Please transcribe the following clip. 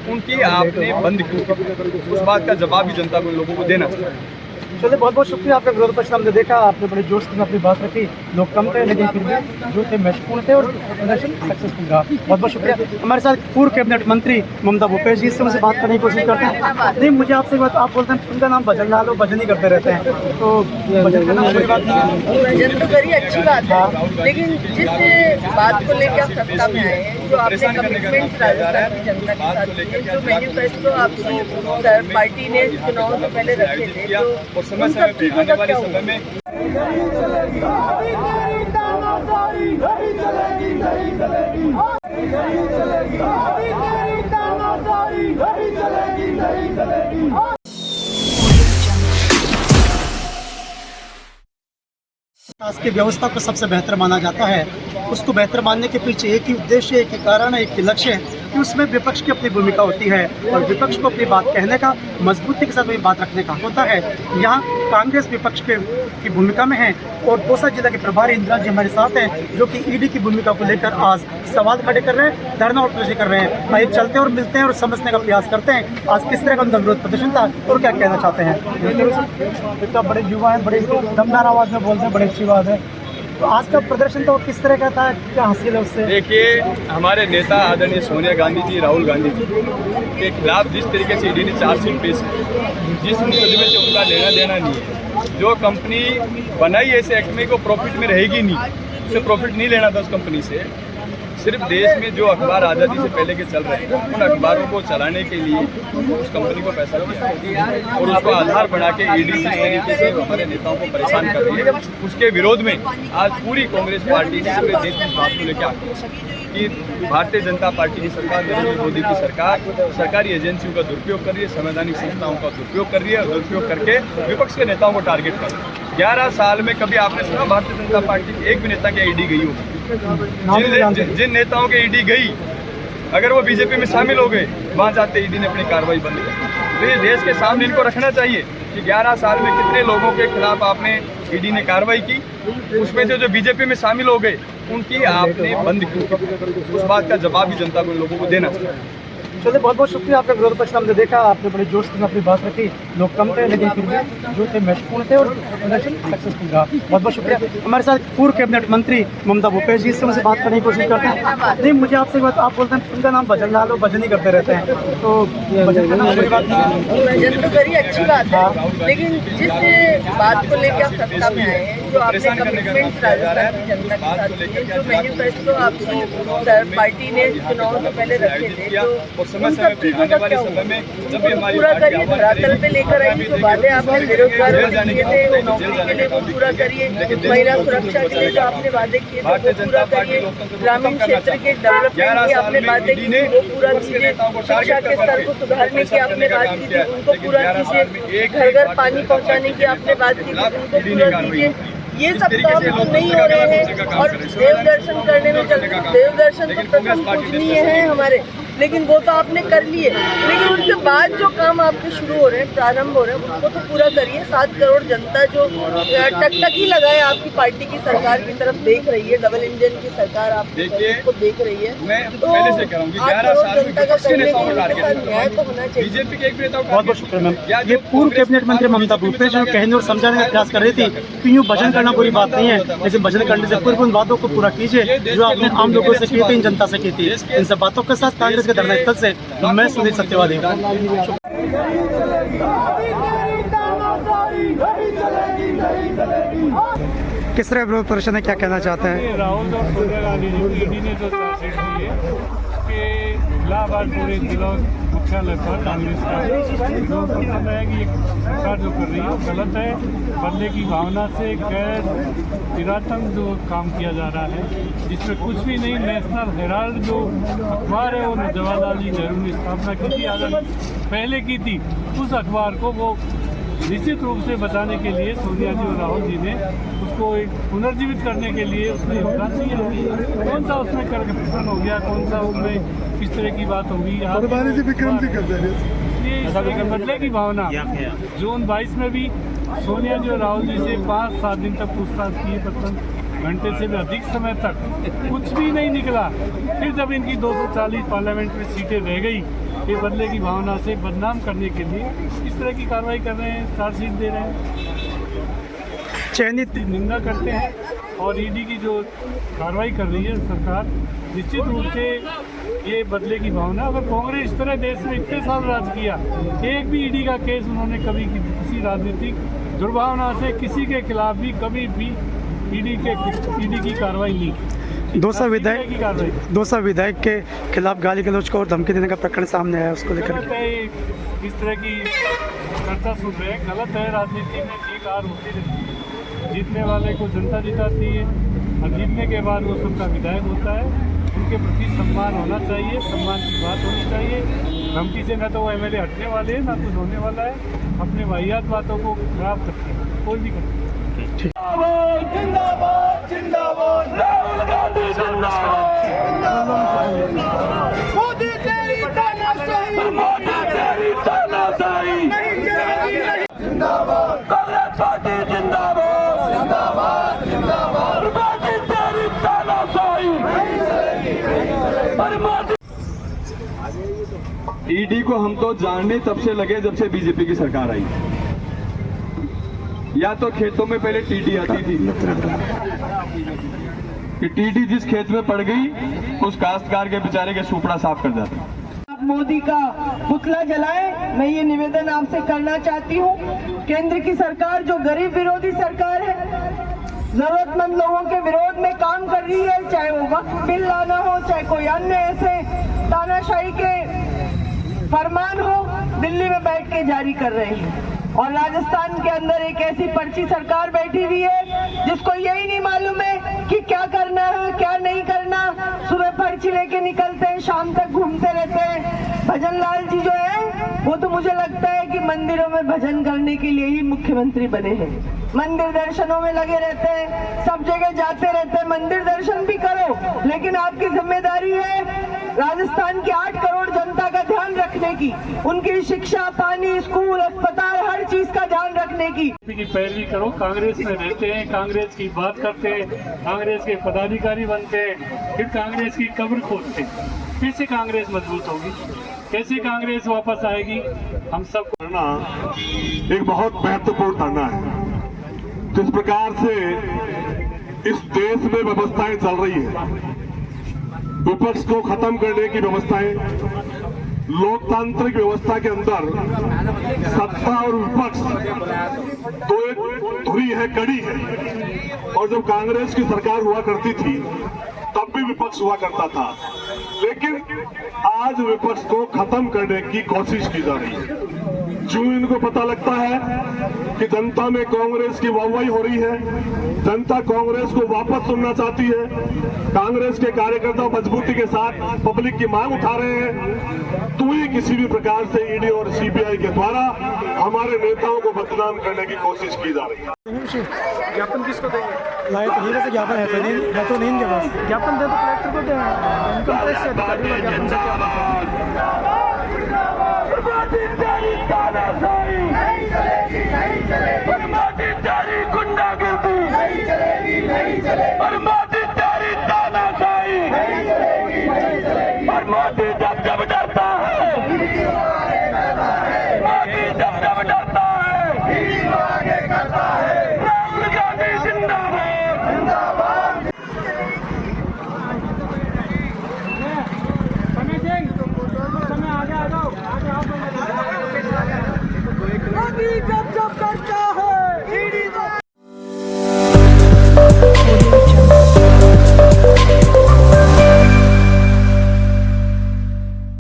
उनकी आपने बंद क्यों की? उस बात का जवाब भी जनता को, लोगों को देना चाहिए। चलिए, बहुत बहुत शुक्रिया आपका। विरोध पक्ष हमने देखा, आपने बड़े जोश से अपनी बात रखी। लोग कम थे लेकिन फिर भी जो थे महत्वपूर्ण थे और प्रदर्शन सक्सेसफुल रहा। बहुत बहुत शुक्रिया। हमारे साथ पूर्व कैबिनेट मंत्री ममता भूपेश जी, इससे मुझसे बात करने की कोशिश करते हैं। नहीं, मुझे आपसे बात, आप बोलते हैं उनका नाम भजन लाल, भजन ही करते रहते हैं, तो भजन करना बुरी बात नहीं। भजन तो करिए, अच्छी बात है, लेकिन जिस बात को लेकर आप सत्ता में आए हैं, जो आपने कमिटमेंट राजस्थान की जनता के साथ किए, जो मैनिफेस्टो आपकी पार्टी ने चुनाव से पहले रखे थे, तो उन सब चीजों का क्या हुआ? आज की व्यवस्था को सबसे बेहतर माना जाता है। उसको बेहतर मानने के पीछे एक ही उद्देश्य, एक ही कारण है, एक ही लक्ष्य है कि उसमें विपक्ष की अपनी भूमिका होती है और विपक्ष को अपनी बात कहने का, मजबूती के साथ वही बात रखने का होता है। यहाँ कांग्रेस विपक्ष की भूमिका में है और दौसा जिला के प्रभारी इंदिरा जी हमारे साथ हैं, जो कि ईडी की भूमिका को लेकर आज सवाल खड़े कर रहे हैं, धरना और प्रदर्शन कर रहे हैं। आइए चलते और मिलते हैं और समझने का प्रयास करते हैं आज किस तरह का उनका विरोध प्रदर्शन था और क्या कहना चाहते हैं। इतना बड़े युवा हैं, बड़े दमदार आवाज़ में बोलते हैं, बड़ी अच्छी बात है। तो आज का प्रदर्शन तो किस तरह का था, क्या हासिल है उससे? देखिए, हमारे नेता आदरणीय सोनिया गांधी जी, राहुल गांधी जी के खिलाफ जिस तरीके से ईडी ने चार्जशीट पेश की, जिस मुकदमे से उनका लेना देना नहीं है, जो कंपनी बनाई ऐसे एक्ट में को प्रॉफिट में रहेगी नहीं, उसे प्रॉफिट नहीं लेना था उस कंपनी से। सिर्फ देश में जो अखबार आज़ादी से पहले के चल रहे हैं, उन अखबारों को चलाने के लिए उस कंपनी को पैसा दिया और उसको आधार बना के ईडी जिस तरीके से हमारे नेताओं को परेशान कर रही है, उसके विरोध में आज पूरी कांग्रेस पार्टी ने पूरे देश में बात को लेकर आक्रोश कि भारतीय जनता पार्टी की सरकार, नरेंद्र मोदी की सरकार सरकारी एजेंसियों का दुरुपयोग कर रही है, संवैधानिक संस्थाओं का दुरुपयोग कर रही है और दुरुपयोग करके विपक्ष के नेताओं को टारगेट कर रही है। 11 साल में कभी आपने सुना भारतीय जनता पार्टी की एक भी नेता की ईडी गई हो? जिन नेताओं के ईडी गई, अगर वो बीजेपी में शामिल हो गए, वहाँ जाते ईडी ने अपनी कार्रवाई बंद कर। तो ये देश के सामने इनको रखना चाहिए कि 11 साल में कितने लोगों के खिलाफ आपने ईडी ने कार्रवाई की, उसमें से जो बीजेपी में शामिल हो गए उनकी आपने बंद क्यों की? उस बात का जवाब भी जनता को, लोगों को देना चाहिए। चलिए, बहुत बहुत शुक्रिया आपका। विरोध पक्ष हमने देखा, आपने बड़े जोश से अपनी बात रखी। लोग कम थे लेकिन फिर भी जो थे महत्वपूर्ण थे और प्रदर्शन सक्सेसफुल रहा। बहुत बहुत शुक्रिया। हमारे साथ पूर्व कैबिनेट मंत्री ममता भूपेश जी, इससे मुझसे बात करने की कोशिश करते हैं। नहीं, मुझे आपसे बात, आप बोलते हैं उनका नाम भजन लाल, भजन ही करते रहते हैं, तो भजन करना बुरी बात नहीं। भजन तो करिए, अच्छी बात है, लेकिन जिस बात को लेकर आप सत्ता में आए हैं, जो आपने कमिटमेंट राजस्थान की जनता के साथ किए, जो मैनिफेस्टो आपकी पार्टी ने चुनाव से पहले रखे थे, तो उन सब चीजों का क्या हुआ? पूरा करिए, धरातल पे लेकर आइए। जो वादे आपने बेरोजगारों को दिए थे, वो नौकरी के लिए वो पूरा करिए, महिला सुरक्षा के लिए जो आपने वादे किए थे वो पूरा करिए, ग्रामीण क्षेत्र के डेवलपमेंट की आपने बातें की थी वो पूरा कीजिए, शिक्षा के स्तर को सुधारने की आपने बात की थी उनको पूरा कीजिए, घर घर पानी पहुँचाने की आपने बात की थी उनको पूरा कीजिए। ये सब काम तो नहीं हो रहे हैं और देव दर्शन करने में देव दर्शन तो प्रथम पूजनीय है हमारे, लेकिन वो तो आपने कर लिए, लेकिन उसके बाद जो काम आपके शुरू हो रहे हैं, प्रारंभ हो रहे हैं, उनको तो पूरा करिए। 7 करोड़ जनता जो टकटकी लगाए आपकी पार्टी की सरकार की तरफ देख रही है, डबल इंजन की सरकार आपको देख रही है, तो 8 करोड़ जनता का करने के लिए न्याय तो होना चाहिए। बहुत बहुत शुक्रिया मैम। ये पूर्व कैबिनेट मंत्री ममता भूपेश जो कहने और समझाने का प्रयास कर रही थी कि यूँ भजन करना बुरी बात नहीं है, लेकिन भजन करने से पूर्व उन बातों को पूरा कीजिए जो आपने आम लोगों से की थी, इन जनता से की थी। इन सब बातों के साथ कांग्रेस के धरना स्थल से मैं सुनील सत्यवादी हूँ। किस तरह विरोध प्रदर्शन है, क्या कहना चाहते हैं? राहुल और सोनिया गांधी जी की ईडी ने जो चार्जशीट दी है उसके खिलाफ आज पूरे जिला मुख्यालय पर कांग्रेस का विरोध प्रदर्शन है कि सरकार जो कर रही है वो गलत है। बदले की भावना से गैर इरादतन जो काम किया जा रहा है, जिसमें कुछ भी नहीं। नेशनल हेराल्ड जो अखबार है वो जवाहरलाल जी नेहरू ने स्थापना की थी, आज़ादी पहले की थी, उस अखबार को वो निश्चित रूप से बचाने के लिए सोनिया जी और राहुल जी ने उसको एक पुनर्जीवित करने के लिए उसमें योगदान दिया। कौन सा उसमें करप्शन हो गया, कौन सा उसमें किस तरह की बात होगी, ये बदले की भावना। जून 22 में भी सोनिया जी और राहुल जी से 5-7 दिन तक पूछताछ की, 55 घंटे से भी अधिक समय तक कुछ भी नहीं निकला। फिर जब इनकी 240 पार्लियामेंट में सीटें रह गई के बदले की भावना से बदनाम करने के लिए इस तरह की कार्रवाई कर रहे हैं, चार्जशीट दे रहे हैं, चयनित निंदा करते हैं। और ईडी की जो कार्रवाई कर रही है सरकार, निश्चित रूप से ये बदले की भावना। अगर कांग्रेस इस तरह देश में इतने साल राज किया, एक भी ईडी का केस उन्होंने कभी किसी राजनीतिक दुर्भावना से किसी के खिलाफ भी कभी भी ईडी की कार्रवाई नहीं की। दो सौ विधायक के खिलाफ गाली गलौज को और धमकी देने का प्रकरण सामने आया, उसको लेकर गलत है, इस तरह की चर्चा सुन रहे हैं, गलत है। राजनीति में जीत हार होती रहती है, जीतने वाले को जनता जिताती है और जीतने के बाद वो सबका विधायक होता है। उनके प्रति सम्मान होना चाहिए, सम्मान की बात होनी चाहिए। धमकी से न तो वो एमएलए हटने वाले हैं, ना कुछ होने वाला है। अपने वाहियात बातों को खराब करते हैं, कोई भी करते हैं। जिंदाबाद जिंदाबाद राहुल गांधी जिंदाबाद मोदी तेरी तानाशाही मोदी तेरी तानाशाही नहीं चलेगी जिंदाबाद कांग्रेस पार्टी जिंदाबाद जिंदाबाद जिंदाबाद मोदी तेरी तानाशाही नहीं चलेगी। ईडी को हम तो जानने तब से लगे जब से बीजेपी की सरकार आई। या तो खेतों में पहले टीडी आती थी कि टीडी जिस खेत में पड़ गई उस काश्तकार के बेचारे के सुपड़ा साफ कर जाता। आप मोदी का पुतला जलाएं, मैं ये निवेदन आपसे करना चाहती हूँ। केंद्र की सरकार जो गरीब विरोधी सरकार है, जरूरतमंद लोगों के विरोध में काम कर रही है, चाहे वो वक्फ बिल लाना हो, चाहे कोई अन्य ऐसे तानाशाही के फरमान हो, दिल्ली में बैठ के जारी कर रहे हैं। और राजस्थान के अंदर एक ऐसी पर्ची सरकार बैठी हुई है जिसको यही नहीं मालूम है कि क्या करना है क्या नहीं करना। सुबह पर्ची लेके निकलते हैं, शाम तक घूमते रहते हैं। भजन लाल जी जो है वो तो मुझे लगता है कि मंदिरों में भजन करने के लिए ही मुख्यमंत्री बने हैं। मंदिर दर्शनों में लगे रहते हैं, सब जगह जाते रहते हैं। मंदिर दर्शन भी करो, लेकिन आपकी जिम्मेदारी है राजस्थान की 8 करोड़ जनता का ध्यान रखने की, उनकी शिक्षा, पानी, स्कूल, अस्पताल, हर चीज का ध्यान रखने की पैरवी करो। कांग्रेस में रहते हैं, कांग्रेस की बात करते हैं, कांग्रेस के पदाधिकारी बनते हैं, फिर कांग्रेस की कब्र खोदते हैं। कैसे कांग्रेस मजबूत होगी, कैसे कांग्रेस वापस आएगी? हम सब करना एक बहुत महत्वपूर्ण धरना है। जिस प्रकार से इस देश में व्यवस्थाएं चल रही है, विपक्ष को खत्म करने की व्यवस्थाएं, लोकतांत्रिक व्यवस्था के अंदर सत्ता और विपक्ष तो एक धुरी है, कड़ी है। और जब कांग्रेस की सरकार हुआ करती थी तब भी विपक्ष हुआ करता था, लेकिन आज विपक्ष को खत्म करने की कोशिश की जा रही है। जो इनको पता लगता है कि जनता में कांग्रेस की वाहवाही हो रही है, जनता कांग्रेस को वापस सुनना चाहती है, कांग्रेस के कार्यकर्ता मजबूती के साथ पब्लिक की मांग उठा रहे हैं, तो ही किसी भी प्रकार से ईडी और सीबीआई के द्वारा हमारे नेताओं को बदनाम करने की कोशिश की जा रही है। ज्ञापन किसको देंगे? लाए तो नहीं, ज्ञापन है तो नहीं इनके पास। ज्ञापन दे तो कलेक्टर को देंगे, इनकम टैक्स से अधिकारी का ज्ञापन जब जब डरता है, जब जब डरता है, आगे करता है। राहुल गांधी जिंदाबाद जिंदाबाद। मोदी